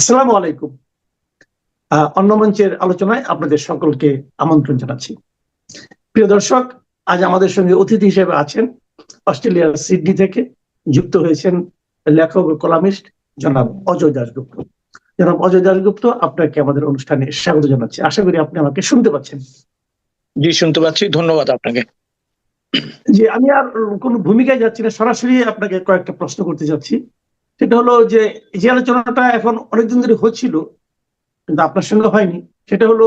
আসসালামু আলাইকুম। অন্য মঞ্চের আলোচনায় আপনাদের সকলকে আমন্ত্রণ জানাচ্ছি। প্রিয় দর্শক, আজ আমাদের সঙ্গে অতিথি হিসেবে আছেন অস্ট্রেলিয়ার সিডনি থেকে যুক্ত হয়েছেন লেখক ও কলামিস্ট জনাব অজয় দাশগুপ্ত। জনাব অজয় দাশগুপ্ত, আপনাকে আমাদের অনুষ্ঠানে স্বাগত জানাচ্ছি। আশা করি আপনি আমাকে শুনতে পাচ্ছেন। জি, শুনতে পাচ্ছি। ধন্যবাদ আপনাকে। যে আমি আর কোনো ভূমিকায় যাচ্ছি না, সরাসরি আপনাকে কয়েকটা প্রশ্ন করতে যাচ্ছি। সেটা হলো যে আলোচনাটা এখন অনেকদিন ধরে হচ্ছিল, কিন্তু আপনার সঙ্গে হয়নি। সেটা হলো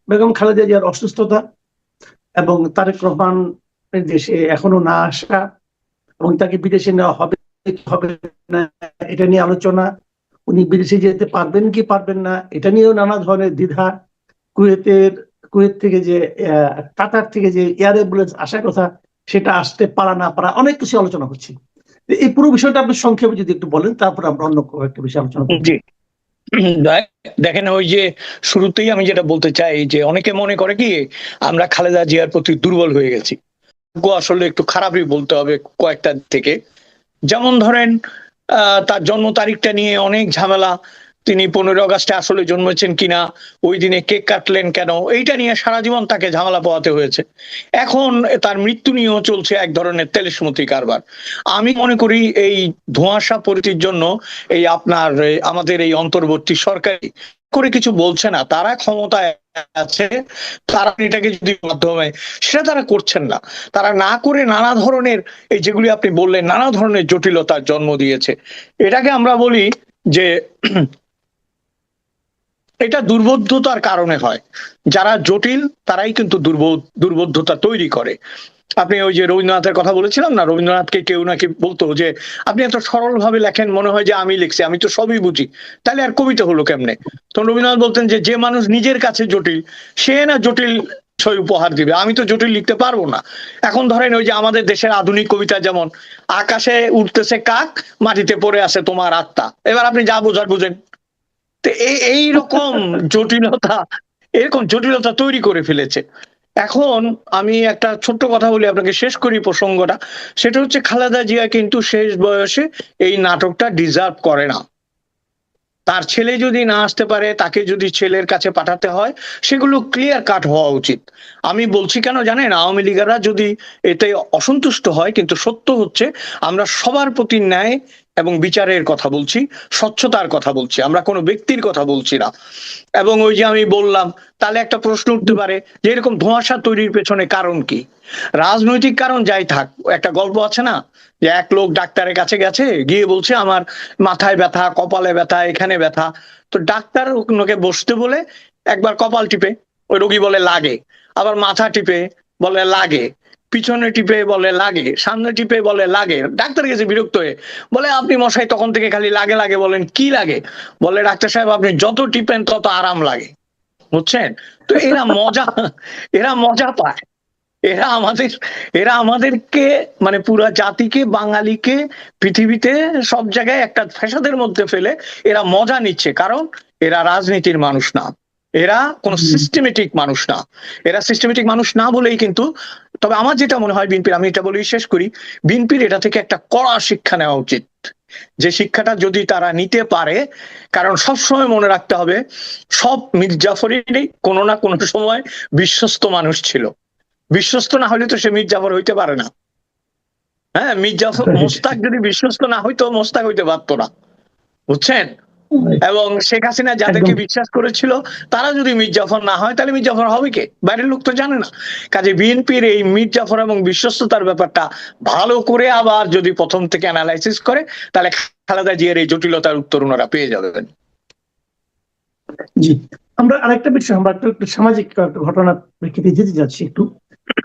বেগম খালেদা জিয়ার অসুস্থতা এবং তারেক রহমানের দেশে এখনো না আসা এবং তাকে বিদেশে নেওয়া হবে কি হবে না এটা নিয়ে আলোচনা। উনি বিদেশে যেতে পারবেন কি পারবেন না এটা নিয়েও নানা ধরনের দ্বিধা। কুয়েত থেকে যে কাতার থেকে যে এয়ার অ্যাম্বুলেন্স আসার কথা, সেটা আসতে পারা না পারা অনেক কিছু আলোচনা হচ্ছে। এই পুরো বিষয়টা আপনি সংক্ষেপে যদি একটু বলেন, তারপর আমরা অন্য একটা বিষয়ে আলোচনা করব। জি, দেখেন, ওই যে শুরুতেই আমি যেটা বলতে চাই যে অনেকে মনে করে কি আমরা খালেদা জিয়ার প্রতি দুর্বল হয়ে গেছি। আসলে একটু খারাপই বলতে হবে কয়েকটা থেকে। যেমন ধরেন, তার জন্ম তারিখটা নিয়ে অনেক ঝামেলা। তিনি 15 আগস্টে আসলে জন্মেছেন কিনা, ওই দিনে কেক কাটলেন কেন, এইটা নিয়ে সারা জীবন তাকে ঝামেলা পোহাতে হয়েছে। এখন তার মৃত্যু নিয়েও চলছে এক ধরনের তেলেসমতি কারবার। আমি মনে করি এই ধোঁয়াশা পরিচিতির জন্য আমাদের এই অন্তর্বর্তী সরকারি করে কিছু বলছে না। তারা ক্ষমতায় আছে, তারা এটাকে যদি মাধ্যমে সেটা তারা করছেন না। তারা না করে নানা ধরনের এই যেগুলি আপনি বললেন নানা ধরনের জটিলতার জন্ম দিয়েছে। এটাকে আমরা বলি যে এটা দুর্বোধ্যতার কারণে হয়। যারা জটিল তারাই কিন্তু দুর্বোধ্যতা তৈরি করে। আপনি ওই যে রবীন্দ্রনাথের কথা বলেছিলাম না, রবীন্দ্রনাথকে কেউ নাকি বলতো যে আপনি এত সরল ভাবে লেখেন, মনে হয় যে আমি লিখছি, আমি তো সবই বুঝি, তাহলে আর কবিতা হলো কেমনে? তখন রবীন্দ্রনাথ বলতেন যে মানুষ নিজের কাছে জটিল, সে না জটিল উপহার দিবে, আমি তো জটিল লিখতে পারবো না। এখন ধরেন ওই যে আমাদের দেশের আধুনিক কবিতা, যেমন আকাশে উঠতেছে কাক, মাটিতে পড়ে আছে তোমার আত্মা, এবার আপনি যা বোঝার বুঝেন। তো এইরকম জটিলতা তৈরি করে ফেলেছে। এখন আমি একটা ছোট্ট কথা বলি আপনাকে, শেষ করি প্রসঙ্গটা। সেটা হচ্ছে খালেদা জিয়া কিন্তু শেষ বয়সে এই নাটকটা ডিজার্ভ করে না। তার ছেলে যদি না আসতে পারে, তাকে যদি ছেলের কাছে পাঠাতে হয়, সেগুলো ক্লিয়ার কাট হওয়া উচিত। আমি বলছি কেন জানেন, আওয়ামী লীগেরা যদি এতে অসন্তুষ্ট হয়, কিন্তু সত্য হচ্ছে আমরা সবার প্রতি ন্যায় এবং বিচারের কথা বলছি, স্বচ্ছতার কথা বলছি, আমরা কোনো ব্যক্তির কথা বলছি না। এবং ওই যে আমি বললাম, তাহলে একটা প্রশ্ন উঠতে পারে যে এরকম ধোঁয়াশা তৈরির পেছনে কারণ কি? রাজনৈতিক কারণ যাই থাক, একটা গল্প আছে না যে এক লোক ডাক্তারের কাছে গেছে, গিয়ে বলছে আমার মাথায় ব্যথা, কপালে ব্যথা, এখানে ব্যথা। তো ডাক্তার ওকে বসতে বলে একবার কপাল টিপে, ওই রোগী বলে লাগে, আবার মাথা টিপে বলে লাগে, পিছনে টিপে বলে লাগে, সামনে টিপে বলে লাগে। ডাক্তার গেছে বিরক্ত হয়ে, বলে আপনি মশাই তখন থেকে খালি লাগে লাগে বলেন, কি লাগে? বলে ডাক্তার সাহেব আপনি যত টিপেন তত আরাম লাগে। বুঝছেন? তো এরা মজা পায়। এরা আমাদেরকে মানে পুরা জাতিকে, বাঙালিকে পৃথিবীতে সব জায়গায় একটা ফ্যাসাদের মধ্যে ফেলে এরা মজা নিচ্ছে। কারণ এরা রাজনীতির মানুষ না, এরা কোন সিস্টেমেটিক মানুষ না। এরা সিস্টেমেটিক মানুষ না বলেই কিন্তু, তবে আমার যেটা মনে হয় বিএনপির, আমি এটা বলেই শেষ করি, বিএনপির এটা থেকে একটা কড়া শিক্ষা নেওয়া উচিত। যে শিক্ষাটা যদি তারা নিতে পারে, কারণ সবসময় মনে রাখতে হবে সব মীর জাফরেরই কোনো না কোনো সময় বিশ্বস্ত মানুষ ছিল। বিশ্বস্ত না হলে তো সে মীর জাফর হইতে পারে না। হ্যাঁ, মীর জাফর মোস্তাক যদি বিশ্বস্ত না হইতো, মোস্তাক হইতে পারতো না। বুঝছেন? এবং শেখ হাসিনা যাদেরকে বিশ্বাস করেছিল তারা যদি মীর জাফর না হয়, তাহলে মীর জাফর হবে কে? বাইরের লোক তো জানে না। কাজে বিএনপির এই মীর জাফর এবং বিশ্বস্ততার ব্যাপারটা ভালো করে আবার যদি প্রথম থেকে অ্যানালাইসিস করে, তাহলে খালেদা জিয়ার এই জটিলতার উত্তর ওনারা পেয়ে যাবেন। জি, আমরা আরেকটা বিষয়, আমরা একটু সামাজিক ঘটনা প্রেক্ষিতে যেতে যাচ্ছি একটু।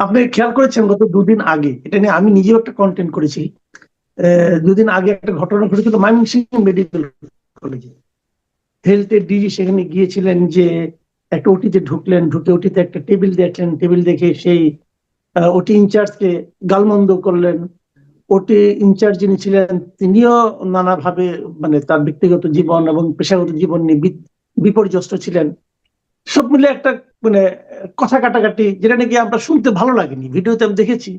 আপনি খেয়াল করেছেন গত দুদিন আগে, এটা নিয়ে আমি নিজেও একটা কন্টেন্ট করেছি, দুদিন আগে একটা ঘটনা ঘটেছিল ময়মনসিংহ মেডিকেল কলেজে। হেলথের ডিজি সেখানে গিয়েছিলেন, যে একটা ওটিতে ঢুকলেন, ঢুকে ওটিতে একটা টেবিল দেখলেন, টেবিল দেখে সেই ওটি ইনচার্জকে গালমন্দ করলেন। ওটি ইনচার্জ যিনি ছিলেন তিনিও নানাভাবে মানে তার ব্যক্তিগত জীবন এবং পেশাগত জীবন নিয়ে বিপর্যস্ত ছিলেন। সব মিলে একটা মানে কথা কাটাকাটি, যেটা নাকি আমরা শুনতে ভালো লাগেনি, ভিডিওতে আমি দেখেছি,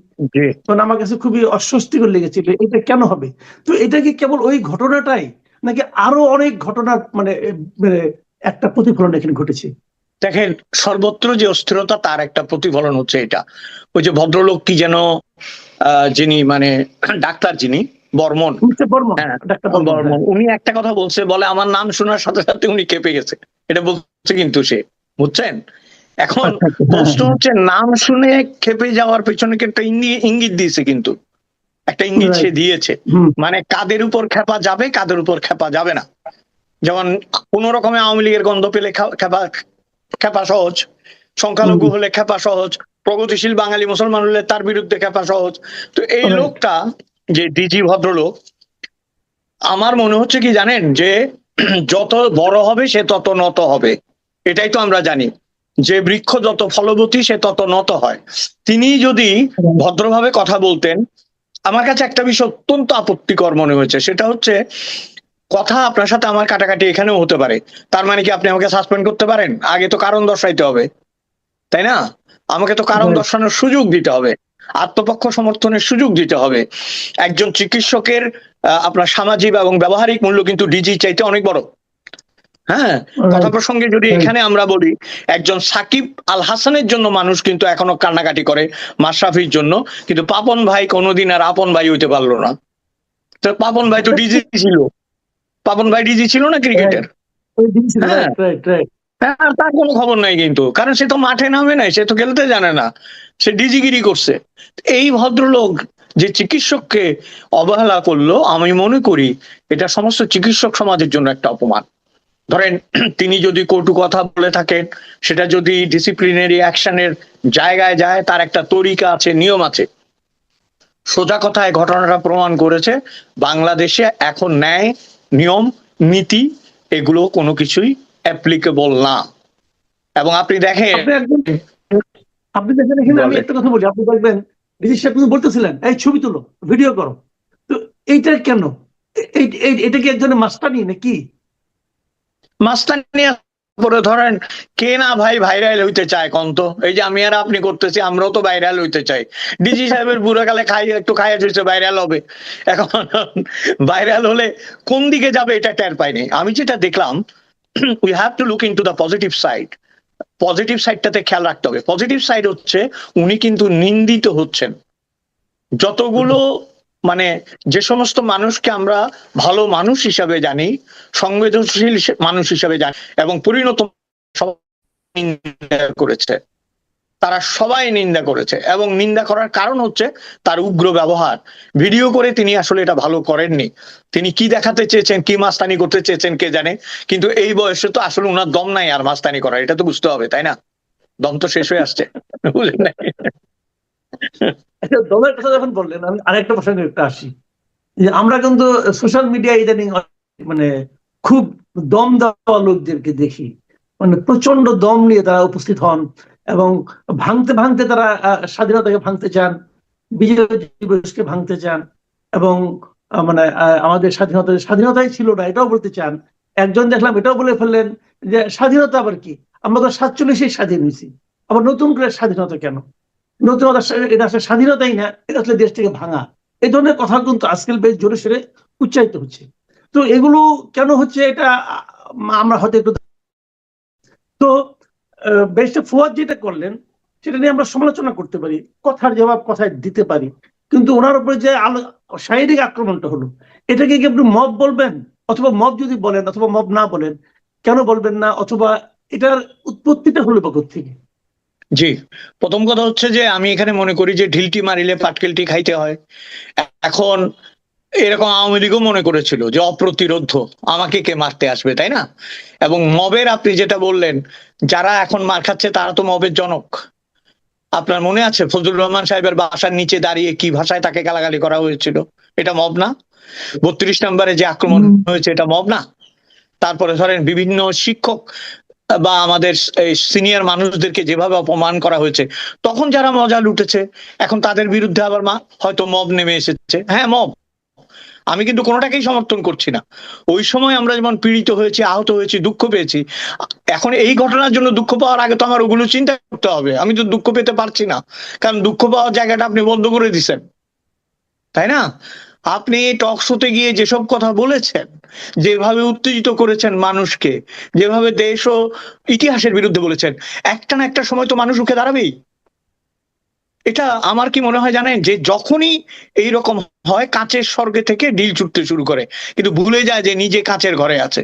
কারণ আমার কাছে খুবই অস্বস্তিকর লেগেছিল। এটা কেন হবে? তো এটা কি কেবল ওই ঘটনাটাই, নাকি আরো অনেক ঘটনা মানে মানে একটা প্রতিফলন এখানে ঘটেছে? দেখেন, সর্বত্র যে অস্থিরতা তার একটা প্রতিফলন হচ্ছে এটা। ওই যে ভদ্রলোক কি যেন যিনি মানে ডাক্তার, যিনি বর্মন, মিস্টার বর্মন, হ্যাঁ ডাক্তার বর্মন, হ্যাঁ। বর্মন, উনি একটা কথা বলছে, বলে আমার নাম শোনার সাথে সাথে উনি কেঁপে গেছে। এটা বলছে কিন্তু সে, বুঝছেন? এখন আচ্ছা, আচ্ছা, হ্যাঁ, প্রশ্ন হচ্ছে, নাম শুনে খেপে যাওয়ার পেছনে কি একটা ইঙ্গিত দিয়েছে, কিন্তু একটা ইঙ্গিত সে রাইট। দিয়েছে, হুম, মানে কাদের উপর খেপা যাবে, কাদের উপর খেপা যাবে না। যেমন কোন রকমে আওয়ামী লীগের গন্ধ পেলে খেপা খেপা সহজ, হুম, সংখ্যালঘু হলে খেপা সহজ, প্রগতিশীল বাঙালি মুসলমান হলে তার বিরুদ্ধে খেপা সহজ। তো এই রাইট। লোকটা, যে ডিজি ভদ্রলোক, আমার মনে হচ্ছে কি জানেন, যে যত বড় হবে সে তত নত হবে। এটাই তো আমরা জানি, যে বৃক্ষ যত ফলবতী সে তত নত হয়। তিনি যদি ভদ্রভাবে কথা বলতেন, আমার কাছে একটা বিষয় অত্যন্ত আপত্তিকর মনে হয়েছে, সেটা হচ্ছে, কথা আপনার সাথে আমার কাটাকাটি এখানেও হতে পারে, তার মানে কি আপনি আমাকে সাসপেন্ড করতে পারেন? আগে তো কারণ দর্শাইতে হবে, তাই না? আমাকে তো কারণ রাইট। দর্শানোর সুযোগ দিতে হবে, আত্মপক্ষ সমর্থনের সুযোগ দিতে হবে। একজন চিকিৎসকের আপনার সামাজিক এবং ব্যবহারিক মূল্য কিন্তু ডিজি চাইতে অনেক বড়। হ্যাঁ, কথা রাইট। প্রসঙ্গে যদি রাইট। এখানে আমরা বলি, একজন সাকিব আল হাসানের জন্য মানুষ কিন্তু এখনো কান্নাকাটি করে, মাশরাফির জন্য, কিন্তু পাপন ভাই কোনোদিন আর আপন ভাই হইতে পারলো না। তো পাপন ভাই তো ডিজি ছিল, পাপন ভাই ডিজি ছিল না রাইট। ক্রিকেটের? ওই দিন ছিল, হ্যাঁ, রাইট, রাইট, রাইট। হ্যাঁ, তার কোনো খবর নাই কিন্তু, কারণ সে তো মাঠে নামে নাই, সে তো খেলতে জানে না, সে ডিজিগিরি করছে। এই ভদ্রলোক যে চিকিৎসককে অবহেলা করলো, আমি মনে করি এটা সমস্ত চিকিৎসক সমাজের জন্য একটা অপমান। ধরেন, তিনি যদি কটু কথা বলে থাকেন, সেটা যদি ডিসিপ্লিনারি অ্যাকশনের জায়গায় যায়, তার একটা তরিকা আছে, নিয়ম আছে। সোজা কথায় ঘটনাটা প্রমাণ করেছে, বাংলাদেশে এখন ন্যায়, নিয়ম, নীতি, এগুলো কোনো কিছুই অ্যাপ্লিকেবল না। এবং আপনি দেখেন, আপনি একদম, আপনি দেখেন এখানে আমি বলে একটা কথা বলি, আপনি দেখবেন বিদেশ সাহেব কিন্তু বলতেছিলেন এই ছবি তুলো, ভিডিও করো। তো এইটা কেন? এটা কি একজনের মাস্টানি নাকি? মাস্তানি পরে ধরেন, কে না ভাই ভাইরাল হইতে চায় কন্ত? এই যে আমি আর আপনি করতেছি, আমরাও তো ভাইরাল হইতে চাই। ডিজি সাহেবের বুড়ো কালে একটু খাইয়া চলছে, ভাইরাল হবে। এখন ভাইরাল হলে কোন দিকে যাবে এটা টের পাইনি। আমি যেটা দেখলাম, we have to look into the positive side. Positive সাইডটাতে খেয়াল রাখতে হবে। পজিটিভ সাইড হচ্ছে, উনি কিন্তু নিন্দিত হচ্ছেন। যতগুলো মানে, যে সমস্ত মানুষকে আমরা ভালো মানুষ হিসাবে জানি, সংবেদনশীল মানুষ হিসাবে জানি এবং পরিণত, সবাই নিন্দা করেছে, তারা সবাই নিন্দা করেছে, এবং নিন্দা করার কারণ হচ্ছে তার উগ্র ব্যবহার। ভিডিও করে তিনি আসলে এটা ভালো করেননি, তিনি কি দেখাতে চেয়েছেন, কি মাস্তানি করতে চেয়েছেন কে জানে, কিন্তু এই বয়সে তো আসলে ওনার দম নাই আর মাস্তানি করার, এটা তো বুঝতে হবে, তাই না? দম তো শেষ হয়ে আসছে, বুঝলেন না? আচ্ছা, দলের কথা যখন বললেন, আমি আরেকটা প্রসঙ্গে একটা আসি, যে আমরা কিন্তু সোশ্যাল মিডিয়া ইদানিং মানে খুব দম দেওয়া লোকদেরকে দেখি, মানে প্রচন্ড দম নিয়ে তারা উপস্থিত হন এবং ভাঙতে ভাঙতে তারা স্বাধীনতাকে ভাঙতে চান, বিজয় দিবসকে ভাঙতে চান, এবং মানে আমাদের স্বাধীনতাই ছিল না এটাও বলতে চান। একজন দেখলাম এটাও বলে ফেললেন যে স্বাধীনতা আবার কি, আমরা তো 47-এই স্বাধীন হয়েছি, আবার নতুন করে স্বাধীনতা কেন? নতুনতা, এটা আসলে স্বাধীনতাই না, এটা আসলে দেশটাকে ভাঙা। এই ধরনের কথা কিন্তু আজকাল বেশ জোরে সোরে উচ্চারিত হচ্ছে। তো এগুলো কেন হচ্ছে এটা আমরা হয়তো একটু, তো ব্যারিস্টার ফুয়াদ যেটা করলেন সেটা নিয়ে আমরা সমালোচনা করতে পারি, কথার জবাব কথায় দিতে পারি, কিন্তু ওনার উপরে যে শারীরিক আক্রমণটা হলো, এটাকে কি আপনি মব বলবেন? অথবা মব যদি বলেন অথবা মব না বলেন, কেন বলবেন না? অথবা এটার উৎপত্তিটা হলো বা থেকে? জি, প্রথম কথা হচ্ছে যে, আমি এখানে মনে করি যে ঢিলটি মারিলে পাটকেলটি খাইতে হয়। এখন এরকম আওয়ামী লীগও মনে করেছিল যে অপ্রতিরোধ্য, আমাকে কে মারতে আসবে, তাই না? এবং মবের, আপনি যেটা বললেন, যারা এখন মার খাচ্ছে তারা তো মবের জনক। আপনার মনে আছে ফজলুর রহমান সাহেবের বাসার নিচে দাঁড়িয়ে কি ভাষায় তাকে গালাগালি করা হয়েছিল? এটা মব না? 32 নম্বরে যে আক্রমণ হয়েছে, এটা মব না? তারপরে ধরেন, বিভিন্ন শিক্ষক বা আমাদের এই সিনিয়র মানুষদেরকে যেভাবে অপমান করা হয়েছে, তখন যারা মজা লুটেছে, এখন তাদের বিরুদ্ধে আবার হয়তো মব নেমে এসেছে। হ্যাঁ, মব, আমি কিন্তু কোনোটাকেই সমর্থন করছি না। ওই সময় আমরা যেমন পীড়িত হয়েছি, আহত হয়েছি, দুঃখ পেয়েছি, এখন এই ঘটনার জন্য দুঃখ পাওয়ার আগে তো আমার ওগুলো চিন্তা করতে হবে। আমি তো দুঃখ পেতে পারছি না, কারণ দুঃখ পাওয়ার জায়গাটা আপনি বন্ধ করে দিচ্ছেন, তাই না? আপনি টক শোতে গিয়ে যেসব কথা বলেছেন, যেভাবে উত্তেজিত করেছেন মানুষকে, যেভাবে দেশ ও ইতিহাসের বিরুদ্ধে বলেছেন, একটা না একটা সময় তো মানুষ রুখে দাঁড়াবেই। এটা আমার কি মনে হয় জানেন, যে যখনই এইরকম হয় কাঁচের স্বর্গে থেকে ঢিল ছুটতে শুরু করে, কিন্তু ভুলে যায় যে নিজে কাঁচের ঘরে আছে।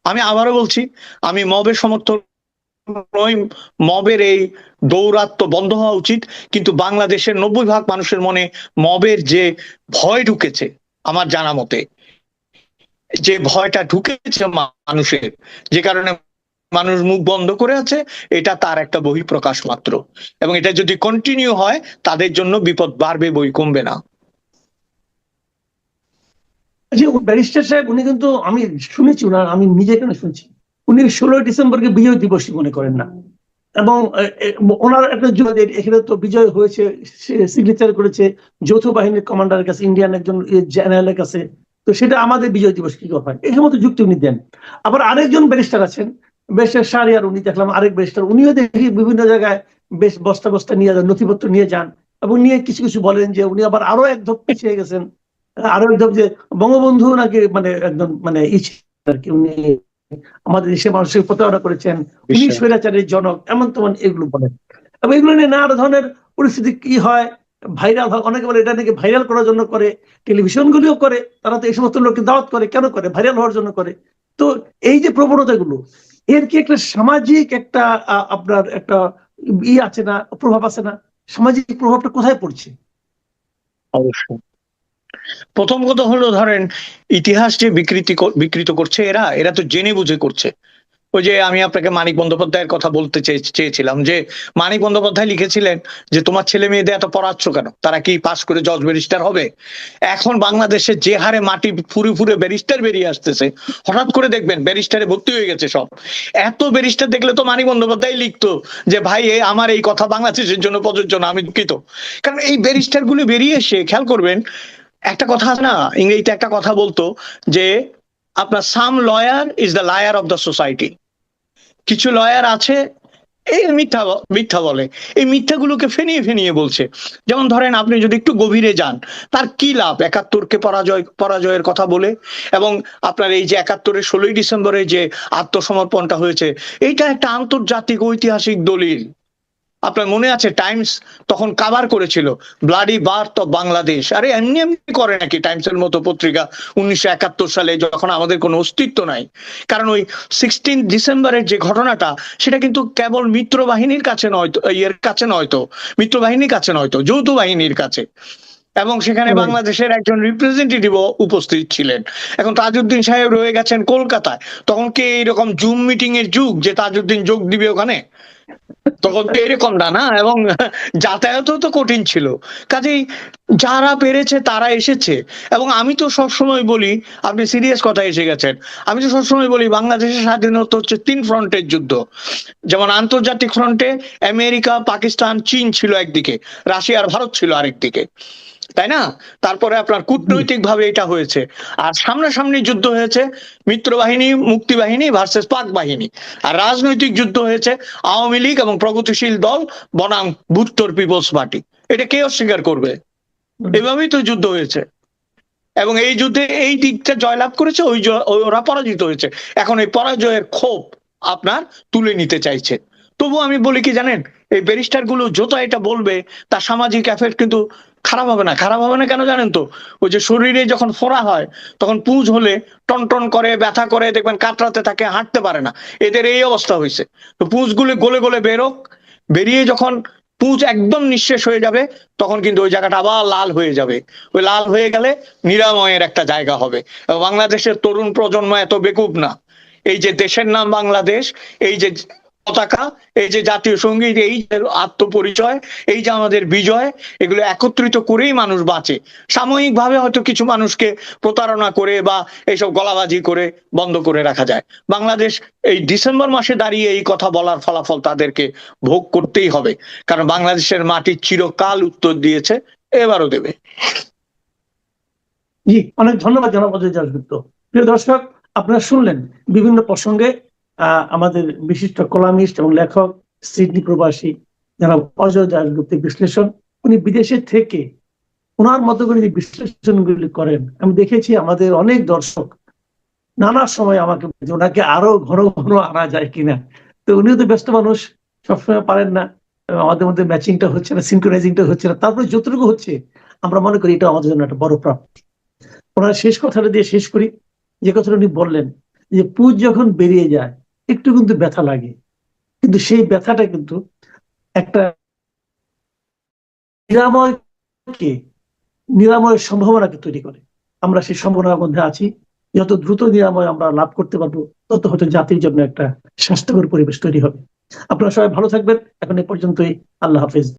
আমি আবারও বলছি, আমি মবের সমর্থক নই, মবের এই দৌরাত্ম্য বন্ধ হওয়া উচিত, কিন্তু বাংলাদেশের 90% মানুষের মনে মবের যে ভয় ঢুকেছে, আমার জানা মতে যে ভয়টা ঢুকেছে মানুষের, যে কারণে মানুষ মুখ বন্ধ করে আছে, এটা তার একটা বহিঃপ্রকাশ মাত্র, এবং এটা যদি কন্টিনিউ হয় তাদের জন্য বিপদ বাড়বে, বই কমবে না। যে ব্যারিস্টার সাহেব উনি কিন্তু, আমি শুনেছি ওনার, আমি নিজে কেন শুনছি, উনি 16ই ডিসেম্বরকে বিজয় দিবসই মনে করেন না। এবং ওনার একটা এখানে তো বিজয় হয়েছে, সিগনেচার করেছে যৌথ বাহিনীর কমান্ডারের কাছে, ইন্ডিয়ান একজন জেনারেলের কাছে। তো সেটা আমাদের বিজয় দিবস কি করে হয়, এই সমস্ত যুক্তি উনি দেন। আবার আরেকজন ব্যারিস্টার আছেন, ব্যারিস্টার শাহরিয়ার, উনি দেখলাম আরেক ব্যারিস্টার, উনিও দেখি বিভিন্ন জায়গায় বেশ বস্তা বস্তা নিয়ে যান, নথিপত্র নিয়ে যান, এবং নিয়ে কিছু কিছু বলেন যে উনি আবার আরো এক ধাপ পিছিয়ে গেছেন। আরো একদম যে বঙ্গবন্ধু নাকি মানে একদম মানে আর কি, উনি আমাদের দেশের মানুষের প্রতারণা করেছেন, উনি স্বৈরাচারের জনক, এমন তেমন এগুলো বলেন। এবং এগুলো নিয়ে নানা ধরনের পরিস্থিতি কি হয়, ভাইরাল হয়, অনেকে বলে এটা নাকি ভাইরাল করার জন্য করে, টেলিভিশন গুলিও করে, তারা তো এই সমস্ত লোককে দাওয়াত করে, কেন করে? ভাইরাল হওয়ার জন্য করে। তো এই যে প্রবণতাগুলো, এর কি একটা সামাজিক একটা আপনার একটা আছে না, প্রভাব আছে না? সামাজিক প্রভাবটা কোথায় পড়ছে? অবশ্যই। প্রথম কথা হলো, ধরেন ইতিহাস যে বিকৃত করছে, এরা এরা তো জেনে বুঝে করছে। ওই যে আমি আপনাকে মানিক বন্দ্যোপাধ্যায়ের কথা বলতে চেয়েছিলাম, যে মানিক বন্দ্যোপাধ্যায় লিখেছিলেন যে তোমার ছেলে মেয়েদের এত পড়াচ্ছ কেন, তারা কি পাশ করে জজ ব্যারিস্টার হবে? এখন বাংলাদেশে যে হারে মাটি ফুরে ফুরে ব্যারিস্টার বেরিয়ে আসতেছে, হঠাৎ করে দেখবেন ব্যারিস্টারে ভর্তি হয়ে গেছে সব। এত ব্যারিস্টার দেখলে তো মানিক বন্দ্যোপাধ্যায় লিখতো যে ভাই আমার এই কথা বাংলাদেশের জন্য প্রযোজ্য না, আমি দুঃখিত। কারণ এই ব্যারিস্টার গুলো বেরিয়ে এসে, খেয়াল করবেন, একটা কথা আছে না, ইংরেজিতে একটা কথা বলতো যে আপনার some lawyer is the liar of the society. কিছু লয়ার আছে এই মিথ্যা মিথ্যা বলে, এই মিথ্যাগুলোকে ফেনিয়ে ফেনিয়ে বলছে। যেমন ধরেন আপনি যদি একটু গভীরে যান, তার কি লাভ 71কে পরাজয়ের কথা বলে, এবং আপনার এই যে 71-এর 16ই ডিসেম্বরে যে আত্মসমর্পণটা হয়েছে, এইটা একটা আন্তর্জাতিক ঐতিহাসিক দলিল। আপনার মনে আছে টাইমস তখন কাভার করেছিল ব্লাডি বার্থ অফ বাংলাদেশ। আরে এমনি এমনি করে নাকি টাইমসের মতো পত্রিকা 1971 সালে, যখন আমাদের কোনো অস্তিত্ব নাই? কারণ ওই 16 ডিসেম্বরের যে ঘটনাটা, সেটা কিন্তু কেবল মিত্র বাহিনীর কাছে নয়, মিত্র বাহিনীর কাছে নয়তো যৌথ বাহিনীর কাছে, এবং সেখানে বাংলাদেশের একজন রিপ্রেজেন্টেটিভ উপস্থিত ছিলেন। এখন তাজউদ্দিন সাহেব রয়ে গেছেন কলকাতায়, তখন কি এইরকম জুম মিটিং এর যুগ যে তাজউদ্দিন যোগ দিবে ওখানে? তখন তো এরকম না, এবং যাতায়াতও তো কঠিন ছিল। কাজেই যারা পেরেছে তারা এসেছে। এবং আমি তো সবসময় বলি, আপনি সিরিয়াস কথা এসে গেছেন, আমি তো সবসময় বলি বাংলাদেশের স্বাধীনতা হচ্ছে 3 ফ্রন্টের যুদ্ধ। যেমন আন্তর্জাতিক ফ্রন্টে আমেরিকা, পাকিস্তান, চীন ছিল একদিকে, রাশিয়া আর ভারত ছিল আরেকদিকে, তাই না? তারপরে আপনার কূটনৈতিক ভাবে এটা হয়েছে। আর সামনাসামনি যুদ্ধ হয়েছে মিত্র বাহিনী, মুক্তি বাহিনী ভার্সেস পাক বাহিনী। আর রাজনৈতিক যুদ্ধ হয়েছে আওয়ামী লীগ এবং প্রগতিশীল দল বনাম ভুট্টোর পিপলস পার্টি। এটা কে অস্বীকার করবে? এভাবেই তো যুদ্ধ হয়েছে, এবং এই যুদ্ধে এই দিকটা জয়লাভ করেছে, ওরা পরাজিত হয়েছে। এখন এই পরাজয়ের ক্ষোভ আপনার তুলে নিতে চাইছে। তবু আমি বলি কি জানেন, এই ব্যারিস্টার গুলো যত এটা বলবে, তার সামাজিক এফেক্ট কিন্তু খারাপ হবে না। খারাপ হবে না কেন জানেন তো? ওই যে শরীরে যখন ফোড়া হয়, তখন পুঁজ হলে টন টন করে, ব্যথা করে, দেখবেন কাতরাতে থাকে, হাঁটতে পারে না। এদের এই অবস্থা হয়েছে। তো পুঁজগুলো গলে গলে বেরোক, বেরিয়ে যখন পুঁজ একদম নিঃশেষ হয়ে যাবে, তখন কিন্তু ওই জায়গাটা আবার লাল হয়ে যাবে। ওই লাল হয়ে গেলে নিরাময়ের একটা জায়গা হবে। বাংলাদেশের তরুণ প্রজন্ম এত বেকুব না। এই যে দেশের নাম বাংলাদেশ, এই যে পতাকা, এই যে জাতীয় সঙ্গীত, এই যে আত্মপরিচয়, এই যে আমাদের বিজয়, এগুলো একত্রিত করেই মানুষ বাঁচে। সাময়িকভাবে হয়তো কিছু মানুষকে প্রতারণা করে বা এইসব গলাবাজি করে বন্ধ করে রাখা যায়। বাংলাদেশ এই ডিসেম্বর মাসে দাঁড়িয়ে এই কথা বলার ফলাফল তাদেরকে ভোগ করতেই হবে, কারণ বাংলাদেশের মাটি চিরকাল উত্তর দিয়েছে, এবারও দেবে। জি, অনেক ধন্যবাদ জনাব অজয় দাশগুপ্ত। প্রিয় দর্শক, আপনারা শুনলেন বিভিন্ন প্রসঙ্গে আমাদের বিশিষ্ট কলামিস্ট এবং লেখক, সিডনি প্রবাসী জনাব অজয় দাশগুপ্তের বিশ্লেষণ। উনি বিদেশে থেকে ওনার মতো করে যে বিশ্লেষণগুলি করেন, আমি দেখেছি আমাদের অনেক দর্শক নানা সময় আমাকে বলছে ওনাকে আরো ঘন ঘন আনা যায় কিনা। তো উনিও তো ব্যস্ত মানুষ, সবসময় পারেন না, আমাদের মধ্যে ম্যাচিংটা হচ্ছে না, সিনক্রোনাইজিংটা হচ্ছে না। তারপরে যতটুকু হচ্ছে আমরা মনে করি এটা আমাদের জন্য একটা বড় প্রাপ্তি। ওনার শেষ কথাটা দিয়ে শেষ করি, যে কথাটা উনি বললেন যে পুঁজ যখন বেরিয়ে যায় একটু কিন্তু ব্যথা লাগে, কিন্তু সেই ব্যথাটা কিন্তু একটা নিরাময়কে, নিরাময়ের সম্ভাবনাকে তৈরি করে। আমরা সেই সম্ভাবনার মধ্যে আছি। যত দ্রুত নিরাময় আমরা লাভ করতে পারবো, তত হয়তো জাতির জন্য একটা স্বাস্থ্যকর পরিবেশ তৈরি হবে। আপনারা সবাই ভালো থাকবেন। এখন এ পর্যন্তই। আল্লাহ হাফেজ।